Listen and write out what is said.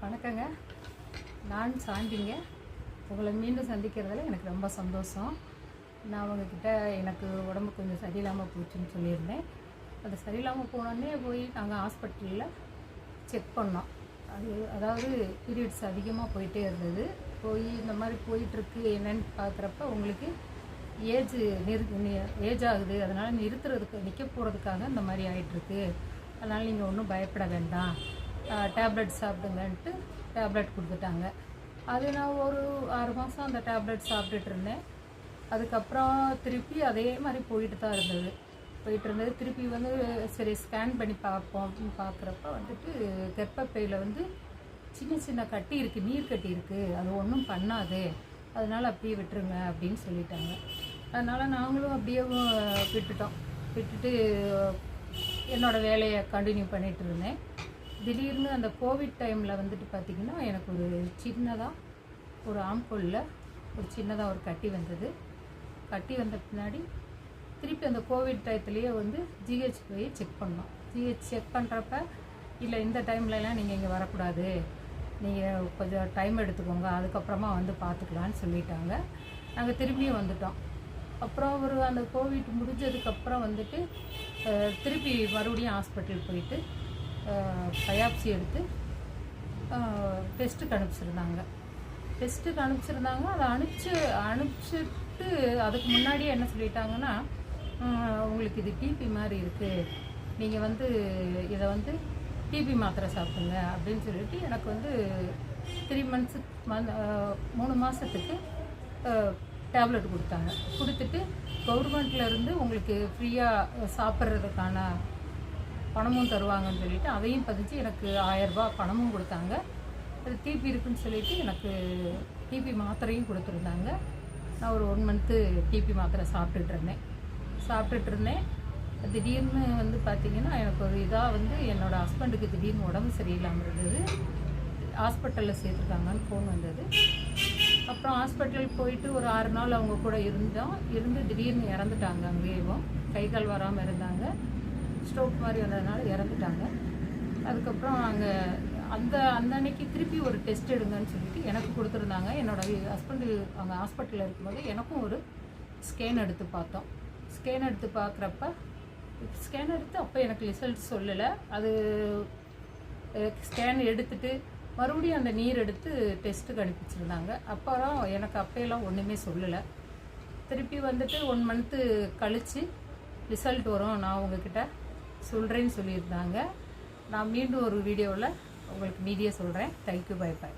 வணக்கங்க. நான் சாந்திங்க. உங்களை மீண்டும் சந்திக்கிறதுல எனக்கு ரொம்ப சந்தோஷம். நான் உங்ககிட்ட எனக்கு உடம்பு கொஞ்சம் சரியில்லாமல் போச்சுன்னு சொல்லியிருந்தேன். அது சரியில்லாமல் போனோடனே போய் நாங்கள் ஹாஸ்பிட்டலில் செக் பண்ணோம். அதாவது பீரியட்ஸ் அதிகமாக போயிட்டே இருந்தது. போய் இந்த மாதிரி போயிட்டுருக்கு என்னென்னு பார்க்குறப்ப உங்களுக்கு ஏஜ் ஆகுது, அதனால் நிற்க போகிறதுக்காக இந்த மாதிரி ஆகிட்டுருக்கு, அதனால் நீங்கள் ஒன்றும் பயப்பட வேண்டாம், டேப்லெட் சாப்பிடுங்கன்ட்டு டேப்லெட் கொடுத்துட்டாங்க. அது நான் ஒரு 6 மாதம் அந்த டேப்லெட் சாப்பிட்டுட்டு இருந்தேன். அதுக்கப்புறம் திருப்பி அதே மாதிரி போயிட்டு இருந்தது. திருப்பி வந்து சரி ஸ்கேன் பண்ணி பார்ப்போம் அப்படின்னு பார்க்குறப்ப வந்துட்டு கர்ப்பப்பையில் வந்து சின்ன சின்ன கட்டி இருக்குது, நீர் கட்டி இருக்குது, அது ஒன்றும் பண்ணாது, அதனால் அப்படியே விட்டுருங்க அப்படின்னு சொல்லிட்டாங்க. அதனால் நாங்களும் அப்படியே விட்டுட்டு என்னோடய வேலையை கண்டினியூ பண்ணிகிட்டு இருந்தேன். திடீர்னு அந்த கோவிட் டைமில் வந்துட்டு பார்த்திங்கன்னா எனக்கு ஒரு ஆம்கோலில் ஒரு சின்னதாக ஒரு கட்டி வந்தது. கட்டி வந்த பின்னாடி திருப்பி அந்த கோவிட் டயத்துலேயே வந்து ஜிஹெச் போய் செக் பண்ணோம். ஜிஹெச் செக் பண்ணுறப்ப இல்லை இந்த டைம்லலாம் நீங்கள் இங்கே வரக்கூடாது, நீங்கள் கொஞ்சம் டைம் எடுத்துக்கோங்க, அதுக்கப்புறமா வந்து பார்த்துக்கலான்னு சொல்லிட்டாங்க. நாங்கள் திரும்பியும் வந்துட்டோம். அப்புறம் அந்த கோவிட் முடிஞ்சதுக்கப்புறம் வந்துட்டு திருப்பி மறுபடியும் ஹாஸ்பிட்டல் போயிட்டு பயாப்சி எடுத்து டெஸ்ட்டுக்கு அனுப்பிச்சிருந்தாங்க. அதை அனுப்பிச்சிட்டு அதுக்கு முன்னாடியே என்ன சொல்லிட்டாங்கன்னா, உங்களுக்கு இது டிபி மாதிரி இருக்குது, நீங்கள் வந்து இதை வந்து டிபி மாத்திரை சாப்பிடுங்க அப்படின்னு சொல்லிட்டு எனக்கு வந்து 3 மாதத்துக்கு டேப்லெட் கொடுத்தாங்க. கொடுத்துட்டு கவர்மெண்ட்லேருந்து உங்களுக்கு ஃப்ரீயாக சாப்பிட்றதுக்கான பணமும் தருவாங்கன்னு சொல்லிவிட்டு அதையும் பதிச்சு எனக்கு 1000 ரூபாய் பணமும் கொடுத்தாங்க. அது டிபி இருக்குன்னு சொல்லிவிட்டு எனக்கு டிபி மாத்திரையும் கொடுத்துருந்தாங்க. நான் ஒரு 1 மந்த்து டிபி மாத்திரை சாப்பிட்டுட்டு இருந்தேன். திடீர்னு வந்து பார்த்திங்கன்னா எனக்கு ஒரு வந்து என்னோடய ஹஸ்பண்டுக்கு திடீர்னு உடம்பு சரியில்லாமல் இருந்தது. ஹாஸ்பிட்டலில் சேர்த்துருக்காங்கன்னு ஃபோன் வந்தது. அப்புறம் ஹாஸ்பிட்டல் போயிட்டு ஒரு 6 நாள் அவங்க கூட இருந்து திடீர்னு இறந்துட்டாங்க. அங்கேயும் கை கால் வராமல் இருந்தாங்க. ஸ்ட்ரோக் மாதிரி வந்ததுனால இறந்துட்டாங்க. அதுக்கப்புறம் அந்த அன்னைக்கு திருப்பி ஒரு டெஸ்ட் எடுங்கன்னு சொல்லிட்டு எனக்கு கொடுத்துருந்தாங்க. என்னோடய ஹஸ்பண்டு அங்கே ஹாஸ்பிட்டலில் இருக்கும்போது எனக்கும் ஒரு ஸ்கேன் எடுத்து பார்த்தோம். ஸ்கேன் எடுத்து அப்போ எனக்கு ரிசல்ட் சொல்லலை. அது ஸ்கேன் எடுத்துட்டு மறுபடியும் அந்த நீர் எடுத்து டெஸ்ட்டுக்கு அனுப்பிச்சிருந்தாங்க. அப்புறம் எனக்கு அப்போயெல்லாம் ஒன்றுமே சொல்லலை. திருப்பி வந்துட்டு 1 மந்த்து கழித்து ரிசல்ட் வரும், நான் உங்ககிட்ட சொல்கிறேன்னு சொல்லியிருந்தாங்க. நான் மீண்டும் ஒரு வீடியோவில் உங்களுக்கு மீதியை சொல்கிறேன். Thank you, by.